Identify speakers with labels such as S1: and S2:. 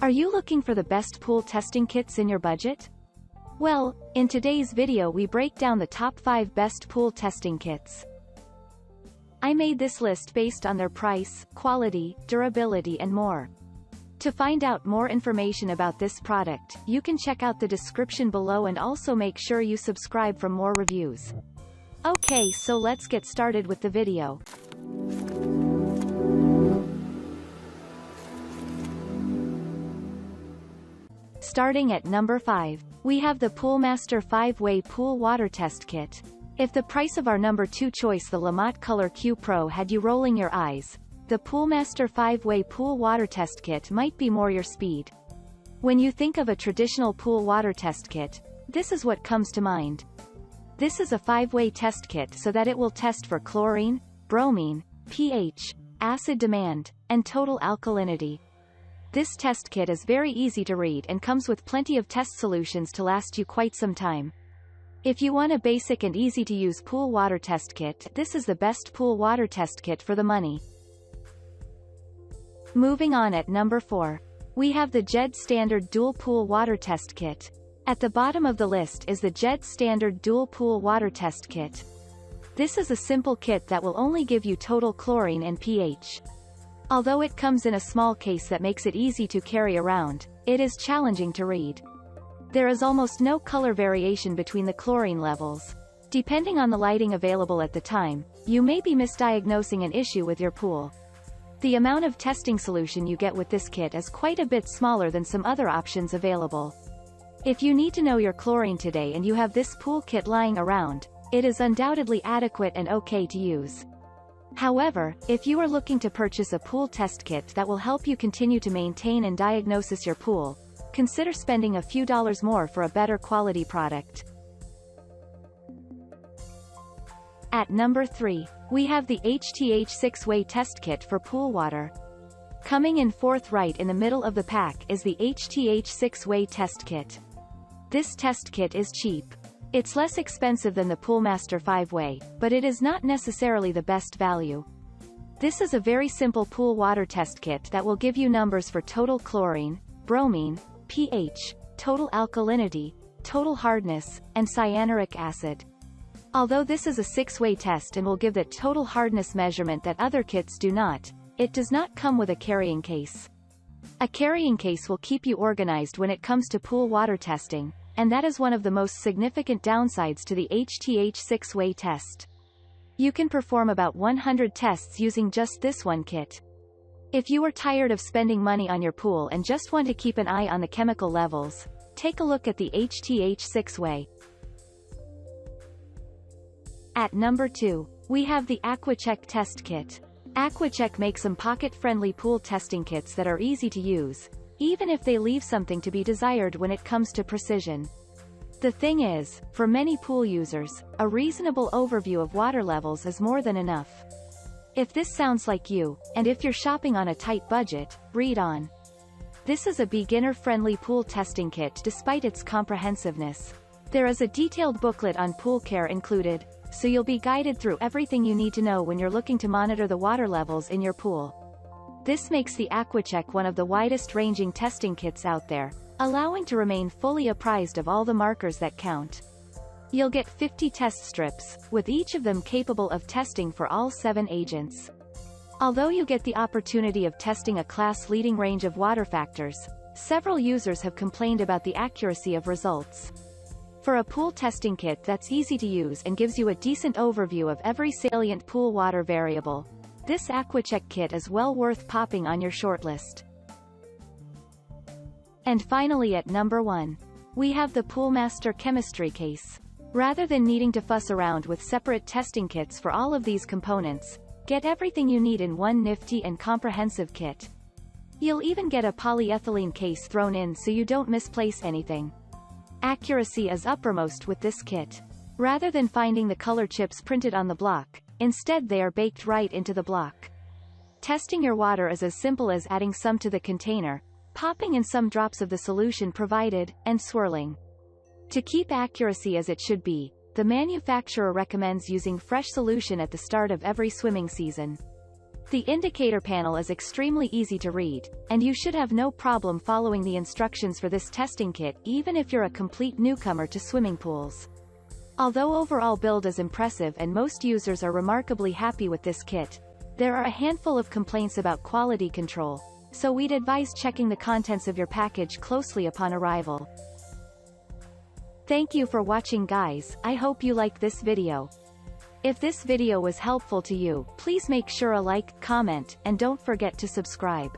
S1: Are you looking for the best pool testing kits in your budget? Well, in today's video we break down the top 5 best pool testing kits. I made this list based on their price, quality, durability and more. To find out more information about this product, you can check out the description below and also make sure you subscribe for more reviews. Okay, so let's get started with the video. Starting at number 5, we have the Poolmaster 5-Way Pool Water Test Kit. If the price of our number 2 choice, the Lamotte Color Q Pro, had you rolling your eyes, the Poolmaster 5-Way Pool Water Test Kit might be more your speed. When you think of a traditional pool water test kit, this is what comes to mind. This is a 5-way test kit so that it will test for chlorine, bromine, pH, acid demand, and total alkalinity. This test kit is very easy to read and comes with plenty of test solutions to last you quite some time. If you want a basic and easy-to-use pool water test kit, this is the best pool water test kit for the money. Moving on, at number 4, we have the JED Standard Dual Pool Water Test Kit. At the bottom of the list is the JED Standard Dual Pool Water Test Kit. This is a simple kit that will only give you total chlorine and pH. Although it comes in a small case that makes it easy to carry around, it is challenging to read. There is almost no color variation between the chlorine levels. Depending on the lighting available at the time, you may be misdiagnosing an issue with your pool. The amount of testing solution you get with this kit is quite a bit smaller than some other options available. If you need to know your chlorine today and you have this pool kit lying around, it is undoubtedly adequate and okay to use. However, if you are looking to purchase a pool test kit that will help you continue to maintain and diagnose your pool, consider spending a few dollars more for a better quality product. At number 3, we have the HTH 6-Way Test Kit for pool water. Coming in fourth right in the middle of the pack is the HTH 6-Way Test Kit. This test kit is cheap. It's less expensive than the Poolmaster 5-Way, but it is not necessarily the best value. This is a very simple pool water test kit that will give you numbers for total chlorine, bromine, pH, total alkalinity, total hardness, and cyanuric acid. Although this is a 6-way test and will give the total hardness measurement that other kits do not, it does not come with a carrying case. A carrying case will keep you organized when it comes to pool water testing, and that is one of the most significant downsides to the HTH 6-way test. You can perform about 100 tests using just this one kit. If you are tired of spending money on your pool and just want to keep an eye on the chemical levels, take a look at the HTH 6-way. At number 2, we have the AquaChek Test Kit. AquaCheck makes some pocket-friendly pool testing kits that are easy to use, even if they leave something to be desired when it comes to precision. The thing is, for many pool users, a reasonable overview of water levels is more than enough. If this sounds like you, and if you're shopping on a tight budget, read on. This is a beginner-friendly pool testing kit despite its comprehensiveness. There is a detailed booklet on pool care included, so you'll be guided through everything you need to know when you're looking to monitor the water levels in your pool. This makes the AquaCheck one of the widest-ranging testing kits out there, allowing to remain fully apprised of all the markers that count. You'll get 50 test strips, with each of them capable of testing for all 7 agents. Although you get the opportunity of testing a class-leading range of water factors, several users have complained about the accuracy of results. For a pool testing kit that's easy to use and gives you a decent overview of every salient pool water variable, this AquaCheck kit is well worth popping on your shortlist. And finally, at number 1, we have the Poolmaster Chemistry Case. Rather than needing to fuss around with separate testing kits for all of these components, get everything you need in one nifty and comprehensive kit. You'll even get a polyethylene case thrown in so you don't misplace anything. Accuracy is uppermost with this kit. Rather than finding the color chips printed on the block, instead they are baked right into the block. Testing your water is as simple as adding some to the container, popping in some drops of the solution provided, and swirling. To keep accuracy as it should be, the manufacturer recommends using fresh solution at the start of every swimming season. The indicator panel is extremely easy to read, and you should have no problem following the instructions for this testing kit even if you're a complete newcomer to swimming pools. Although overall build is impressive and most users are remarkably happy with this kit, there are a handful of complaints about quality control, so we'd advise checking the contents of your package closely upon arrival. Thank you for watching, guys. I hope you liked this video. If this video was helpful to you, please make sure a like, comment, and don't forget to subscribe.